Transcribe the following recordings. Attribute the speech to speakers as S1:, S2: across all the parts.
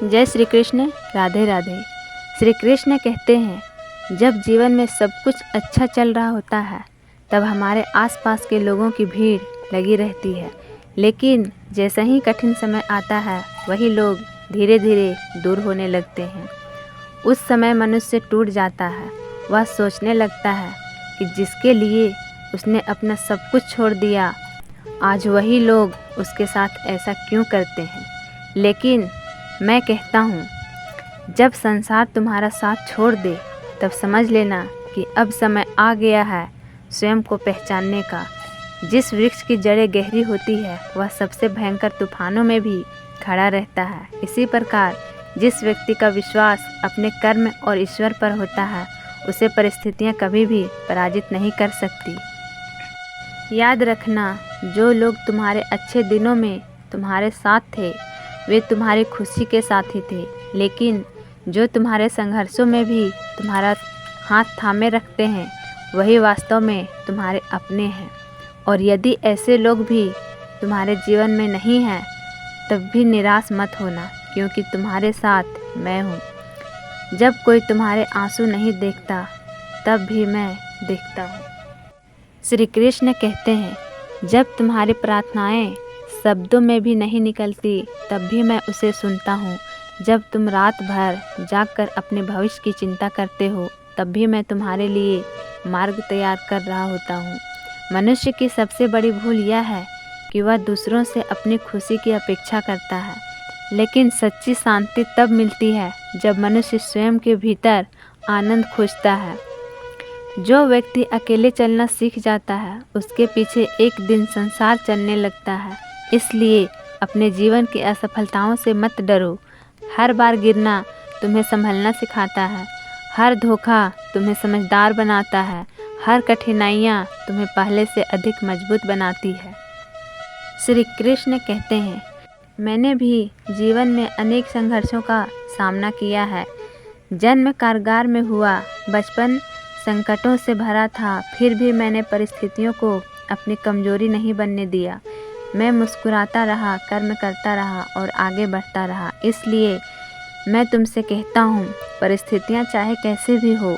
S1: जय श्री कृष्ण। राधे राधे। श्री कृष्ण कहते हैं, जब जीवन में सब कुछ अच्छा चल रहा होता है तब हमारे आसपास के लोगों की भीड़ लगी रहती है, लेकिन जैसा ही कठिन समय आता है वही लोग धीरे धीरे दूर होने लगते हैं। उस समय मनुष्य टूट जाता है। वह सोचने लगता है कि जिसके लिए उसने अपना सब कुछ छोड़ दिया, आज वही लोग उसके साथ ऐसा क्यों करते हैं। लेकिन मैं कहता हूँ, जब संसार तुम्हारा साथ छोड़ दे तब समझ लेना कि अब समय आ गया है स्वयं को पहचानने का। जिस वृक्ष की जड़ें गहरी होती है वह सबसे भयंकर तूफानों में भी खड़ा रहता है। इसी प्रकार जिस व्यक्ति का विश्वास अपने कर्म और ईश्वर पर होता है उसे परिस्थितियाँ कभी भी पराजित नहीं कर सकती। याद रखना, जो लोग तुम्हारे अच्छे दिनों में तुम्हारे साथ थे वे तुम्हारी खुशी के साथी थे, लेकिन जो तुम्हारे संघर्षों में भी तुम्हारा हाथ थामे रखते हैं वही वास्तव में तुम्हारे अपने हैं। और यदि ऐसे लोग भी तुम्हारे जीवन में नहीं हैं तब भी निराश मत होना, क्योंकि तुम्हारे साथ मैं हूँ। जब कोई तुम्हारे आंसू नहीं देखता तब भी मैं देखता हूँ। श्री कृष्ण कहते हैं, जब तुम्हारी प्रार्थनाएं शब्दों में भी नहीं निकलती तब भी मैं उसे सुनता हूँ। जब तुम रात भर जागकर अपने भविष्य की चिंता करते हो तब भी मैं तुम्हारे लिए मार्ग तैयार कर रहा होता हूँ। मनुष्य की सबसे बड़ी भूल यह है कि वह दूसरों से अपनी खुशी की अपेक्षा करता है, लेकिन सच्ची शांति तब मिलती है जब मनुष्य स्वयं के भीतर आनंद खोजता है। जो व्यक्ति अकेले चलना सीख जाता है उसके पीछे एक दिन संसार चलने लगता है। इसलिए अपने जीवन की असफलताओं से मत डरो। हर बार गिरना तुम्हें संभलना सिखाता है। हर धोखा तुम्हें समझदार बनाता है। हर कठिनाइयाँ तुम्हें पहले से अधिक मजबूत बनाती है। श्री कृष्ण कहते हैं, मैंने भी जीवन में अनेक संघर्षों का सामना किया है। जन्म कारागार में हुआ, बचपन संकटों से भरा था, फिर भी मैंने परिस्थितियों को अपनी कमजोरी नहीं बनने दिया। मैं मुस्कुराता रहा, कर्म करता रहा और आगे बढ़ता रहा। इसलिए मैं तुमसे कहता हूँ, परिस्थितियाँ चाहे कैसे भी हो,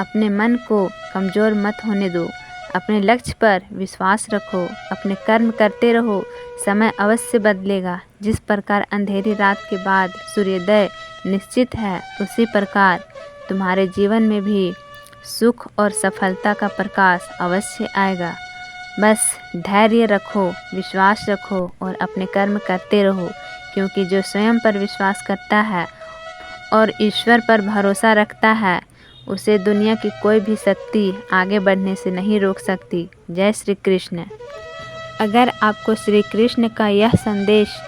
S1: अपने मन को कमज़ोर मत होने दो। अपने लक्ष्य पर विश्वास रखो, अपने कर्म करते रहो। समय अवश्य बदलेगा। जिस प्रकार अंधेरी रात के बाद सूर्योदय निश्चित है, उसी प्रकार तुम्हारे जीवन में भी सुख और सफलता का प्रकाश अवश्य आएगा। बस धैर्य रखो, विश्वास रखो और अपने कर्म करते रहो, क्योंकि जो स्वयं पर विश्वास करता है और ईश्वर पर भरोसा रखता है उसे दुनिया की कोई भी शक्ति आगे बढ़ने से नहीं रोक सकती। जय श्री कृष्ण। अगर आपको श्री कृष्ण का यह संदेश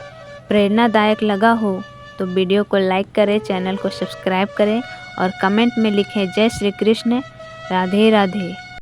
S1: प्रेरणादायक लगा हो तो वीडियो को लाइक करें, चैनल को सब्सक्राइब करें और कमेंट में लिखें जय श्री कृष्ण, राधे राधे।